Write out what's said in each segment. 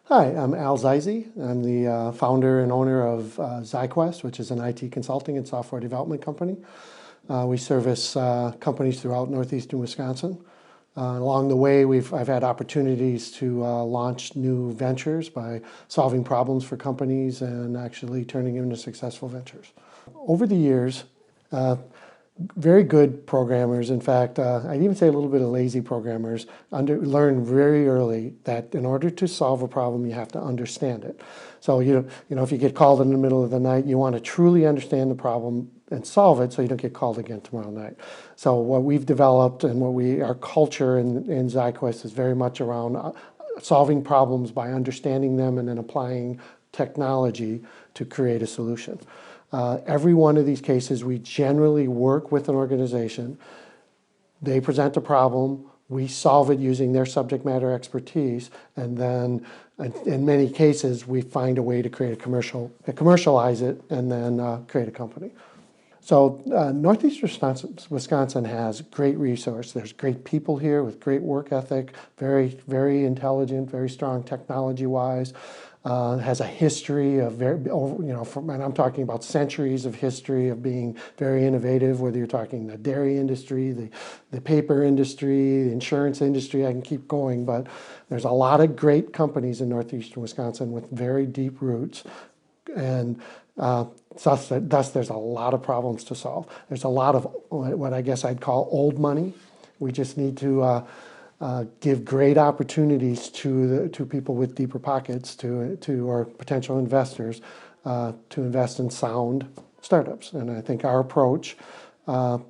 Hi, I'm Al Zeise. I'm the founder and owner of ZyQuest, which is an IT consulting and software development company. We service companies throughout northeastern Wisconsin. Along the way, I've had opportunities to launch new ventures by solving problems for companies and actually turning them into successful ventures. Over the years, very good programmers, in fact, I'd even say a little bit of lazy programmers, learn very early that in order to solve a problem, you have to understand it. So, if you get called in the middle of the night, you want to truly understand the problem and solve it so you don't get called again tomorrow night. So what we've developed and our culture in ZyQuest is very much around solving problems by understanding them and then applying technology to create a solution. Every one of these cases, we generally work with an organization. They present a problem, we solve it using their subject matter expertise, and then in many cases, we find a way to commercialize it, and then create a company. So Northeast Wisconsin has great resource. There's great people here with great work ethic, very, very intelligent, very strong technology-wise. Has a history of and I'm talking about centuries of history of being very innovative, whether you're talking the dairy industry, the paper industry, the insurance industry, I can keep going, but there's a lot of great companies in northeastern Wisconsin with very deep roots, and thus there's a lot of problems to solve. There's a lot of what I guess I'd call old money. We just need to give great opportunities to people with deeper pockets, to our potential investors, to invest in sound startups. And I think our approach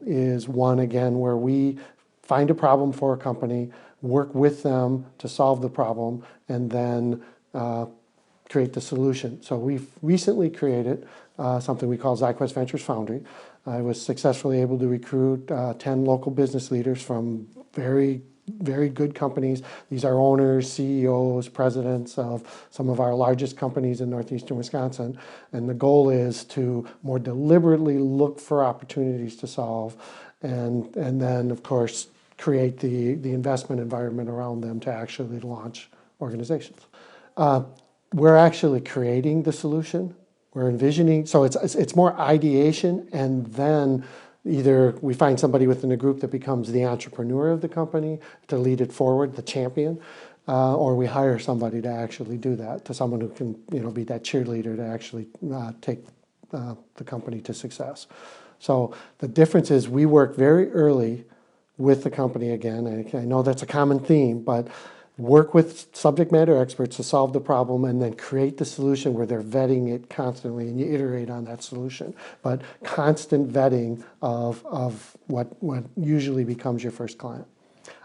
is one, again, where we find a problem for a company, work with them to solve the problem, and then create the solution. So we've recently created something we call ZyQuest Ventures Foundry. I was successfully able to recruit 10 local business leaders from very good companies. These are owners, CEOs, presidents of some of our largest companies in northeastern Wisconsin. And the goal is to more deliberately look for opportunities to solve, and then, of course, create the investment environment around them to actually launch organizations. We're actually creating the solution. We're envisioning, so it's more ideation, and then either we find somebody within the group that becomes the entrepreneur of the company to lead it forward, the champion, or we hire somebody to actually do that, to someone who can be that cheerleader to actually take the company to success. So the difference is we work very early with the company again. I know that's a common theme, but work with subject matter experts to solve the problem and then create the solution where they're vetting it constantly, and you iterate on that solution. But constant vetting of what usually becomes your first client.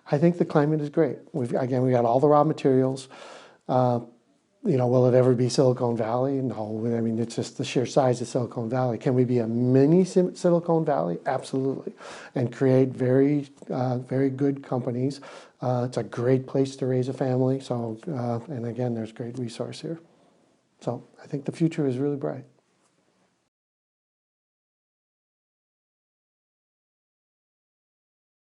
I think the climate is great. We got all the raw materials. Will it ever be Silicon Valley? No. I mean, it's just the sheer size of Silicon Valley. Can we be a mini Silicon Valley? Absolutely. And create very good companies. It's a great place to raise a family. So, and again, there's great resource here. So I think the future is really bright.